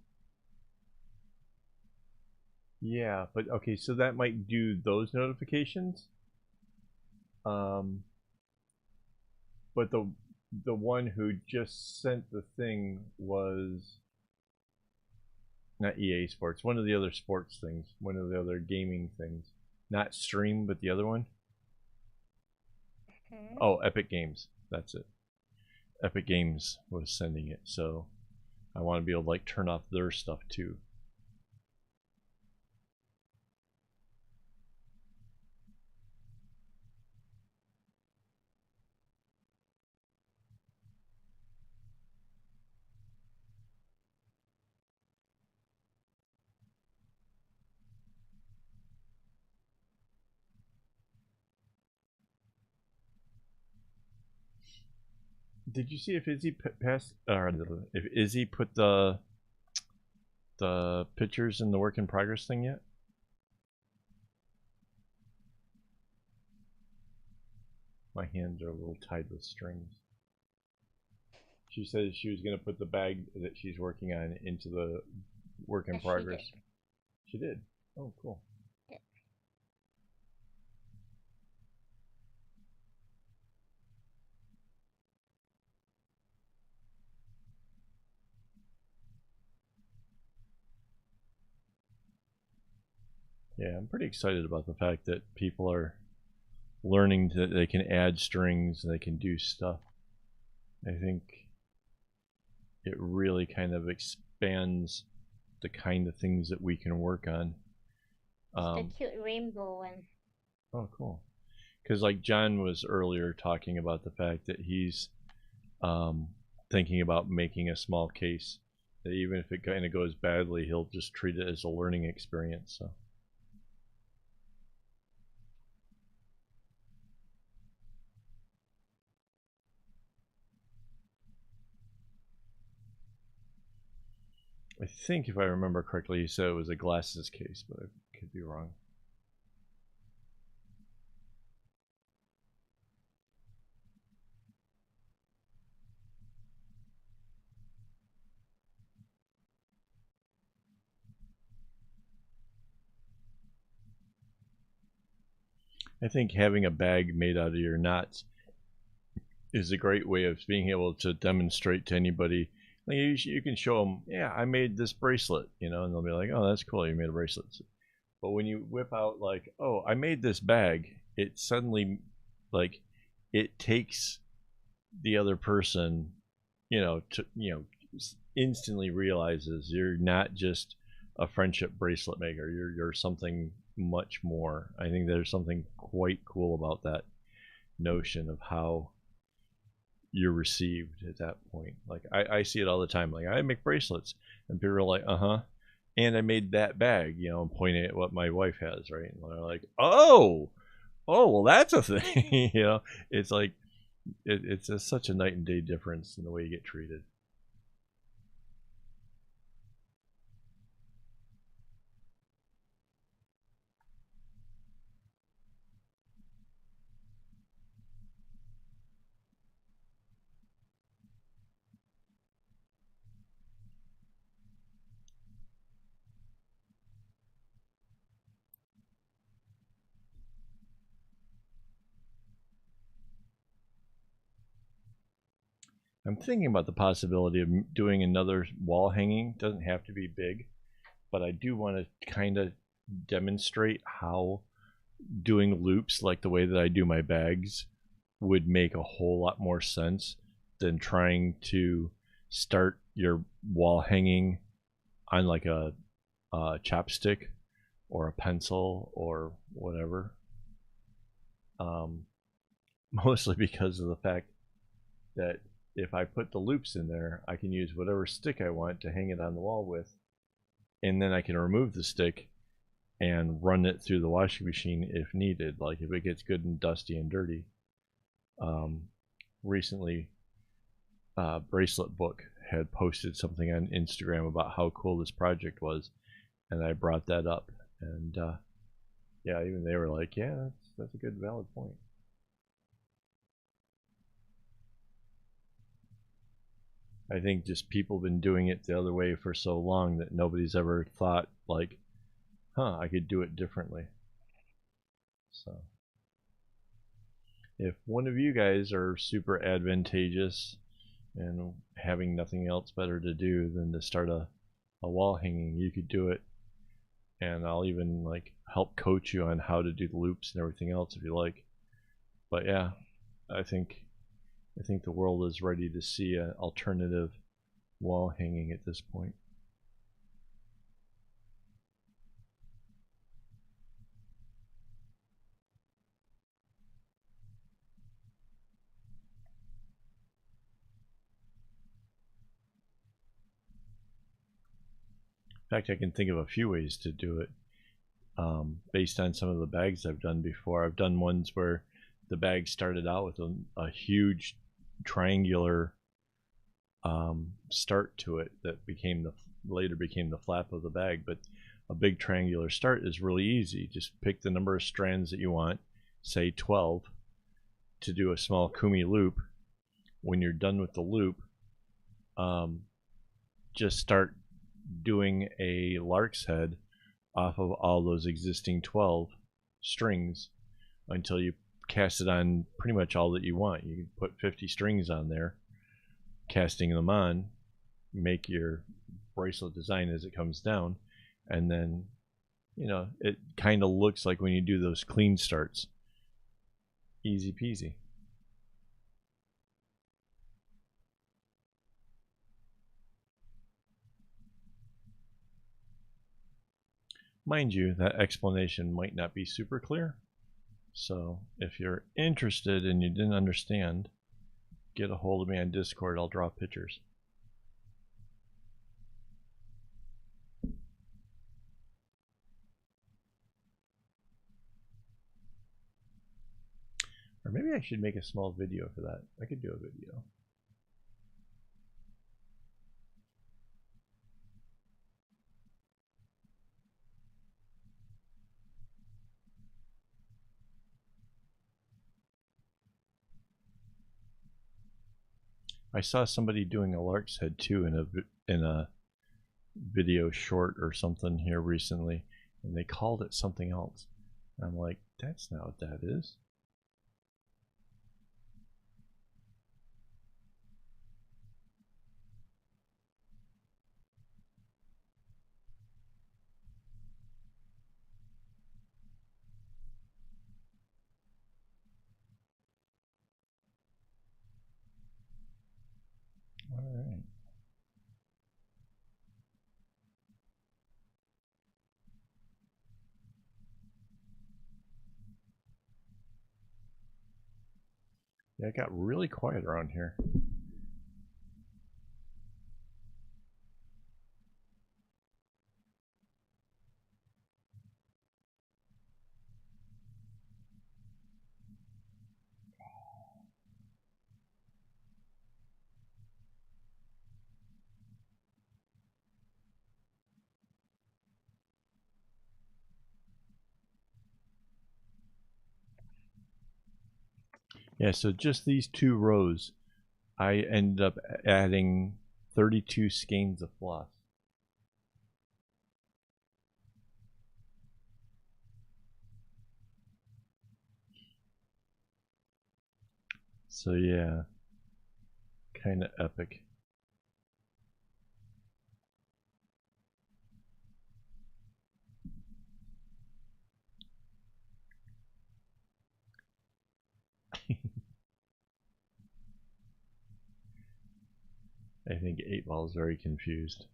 Yeah, but okay, so that might do those notifications. But the one who just sent the thing was not EA Sports, one of the other sports things, one of the other gaming things. Not Stream, but the other one. Oh, Epic Games. That's it. Epic Games was sending it, so I want to be able to like turn off their stuff too. Did you see if Izzy passed, or if Izzy put the pictures in the work in progress thing yet? My hands are a little tied with strings. She said she was going to put the bag that she's working on into the work in progress. She did. Oh, cool. Yeah. Yeah, I'm pretty excited about the fact that people are learning that they can add strings, they can do stuff. I think it really kind of expands the kind of things that we can work on. The cute rainbow one. Oh, cool. Because like John was earlier talking about the fact that he's thinking about making a small case that even if it kind of goes badly, he'll just treat it as a learning experience. So. I think if I remember correctly, you said it was a glasses case, but I could be wrong. I think having a bag made out of your knots is a great way of being able to demonstrate to anybody. Like you can show them, yeah, I made this bracelet, and they'll be like, oh, that's cool, you made a bracelet. But when you whip out like, oh, I made this bag, it suddenly, like, it takes the other person, instantly realizes you're not just a friendship bracelet maker. You're something much more. I think there's something quite cool about that notion of how you're received at that point. Like I see it all the time. Like I make bracelets, and people are like, and I made that bag, I'm pointing at what my wife has, right? And they're like, oh, well, that's a thing. It's like it's just such a night and day difference in the way you get treated. I'm thinking about the possibility of doing another wall hanging. It doesn't have to be big, but I do want to kind of demonstrate how doing loops like the way that I do my bags would make a whole lot more sense than trying to start your wall hanging on like a chapstick or a pencil or whatever. Mostly because of the fact that if I put the loops in there, I can use whatever stick I want to hang it on the wall with, and then I can remove the stick and run it through the washing machine if needed, like if it gets good and dusty and dirty. Recently, Bracelet Book had posted something on Instagram about how cool this project was, and I brought that up, and yeah, even they were like, yeah, that's a good valid point. I think just people have been doing it the other way for so long that nobody's ever thought like, huh, I could do it differently. So if one of you guys are super advantageous and having nothing else better to do than to start a wall hanging, you could do it, and I'll even like help coach you on how to do the loops and everything else if you like. But yeah, I think the world is ready to see an alternative wall hanging at this point. In fact, I can think of a few ways to do it based on some of the bags I've done before. I've done ones where the bag started out with a huge triangular start to it that later became the flap of the bag. But a big triangular start is really easy. Just pick the number of strands that you want, say 12, to do a small kumi loop. When you're done with the loop, just start doing a lark's head off of all those existing 12 strings until you cast it on pretty much all that you want. You can put 50 strings on there, casting them on, make your bracelet design as it comes down, and then it kind of looks like when you do those clean starts. Easy peasy. Mind you, that explanation might not be super clear, so if you're interested and you didn't understand, get a hold of me on Discord. I'll draw pictures. Or maybe I should make a small video for that. I could do a video. I saw somebody doing a lark's head too in a video short or something here recently, and they called it something else. I'm like, that's not what that is. All right. Yeah, it got really quiet around here. Yeah, so just these 2 rows, I ended up adding 32 skeins of floss. So yeah, kind of epic. I think 8-Ball is very confused.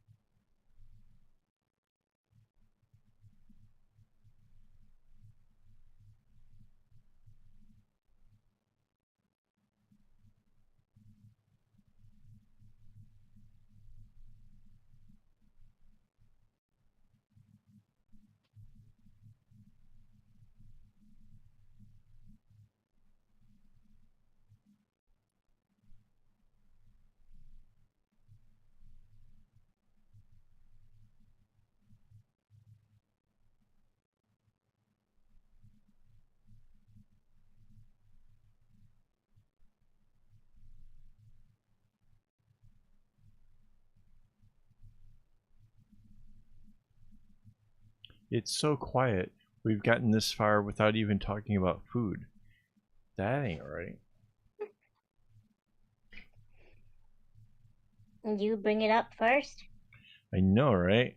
It's so quiet. We've gotten this far without even talking about food. That ain't right. You bring it up first? I know, right?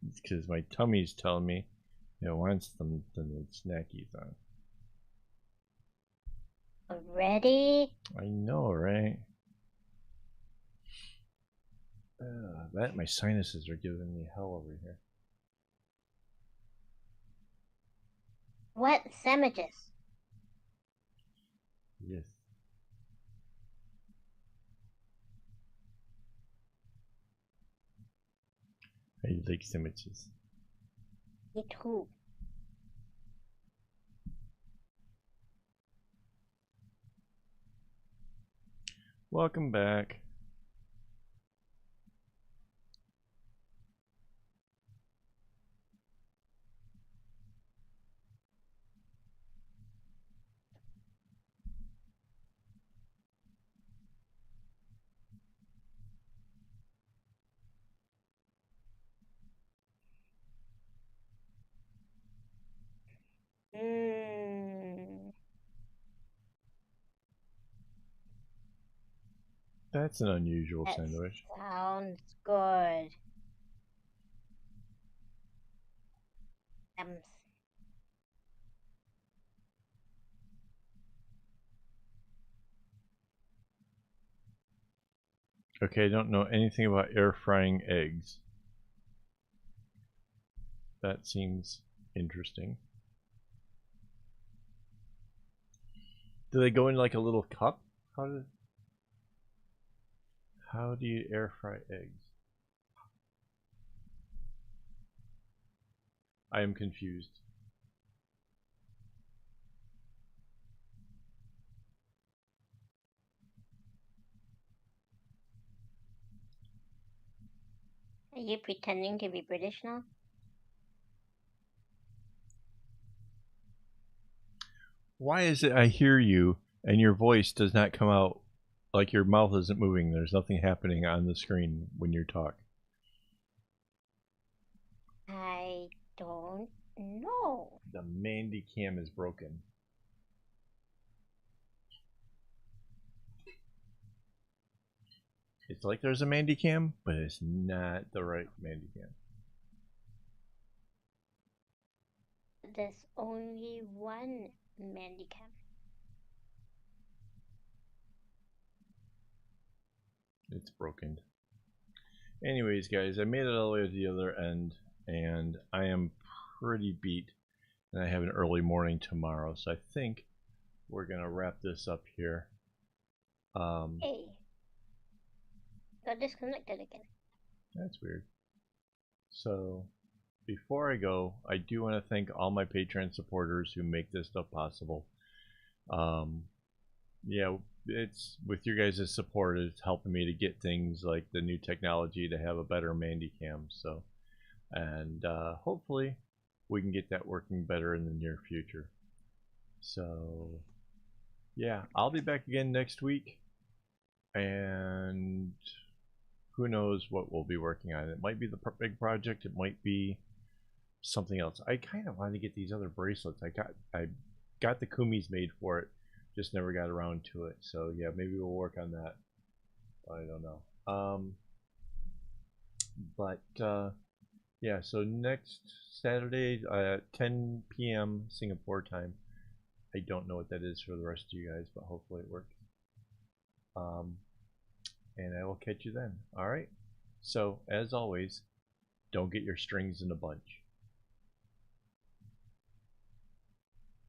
It's because my tummy's telling me it wants some snackies on. Already? I know, right? That my sinuses are giving me hell over here. What sandwiches? Yes. I like sandwiches. Me too. Welcome back. Mmm. That's an unusual That sandwich. sounds good. Um, Okay, I don't know anything about air frying eggs. That seems interesting. Do they go in like a little cup? How do you air fry eggs? I am confused. are you pretending to be British now? Why is it I hear you and your voice does not come out, like your mouth isn't moving? There's nothing happening on the screen when you talk. I don't know. The Mandy cam is broken. It's like there's a Mandy cam, but it's not the right Mandy cam. There's only one Mandicam. It's broken. Anyways, guys, I made it all the way to the other end, and I am pretty beat, and I have an early morning tomorrow, so I think we're gonna wrap this up here. Hey, got disconnected again. That's weird. So, before I go, I do want to thank all my Patreon supporters who make this stuff possible. Yeah, it's with your guys' support, it's helping me to get things like the new technology to have a better Mandy cam. So, and hopefully we can get that working better in the near future. So, yeah, I'll be back again next week, and who knows what we'll be working on. It might be the big project. It might be something else. I kind of want to get these other bracelets. I got the kumis made for it, just never got around to it. So yeah, maybe we'll work on that. I don't know. But yeah, so next Saturday at 10 p.m. Singapore time. I don't know what that is for the rest of you guys, but hopefully it works. And I will catch you then. All right. So as always, don't get your strings in a bunch.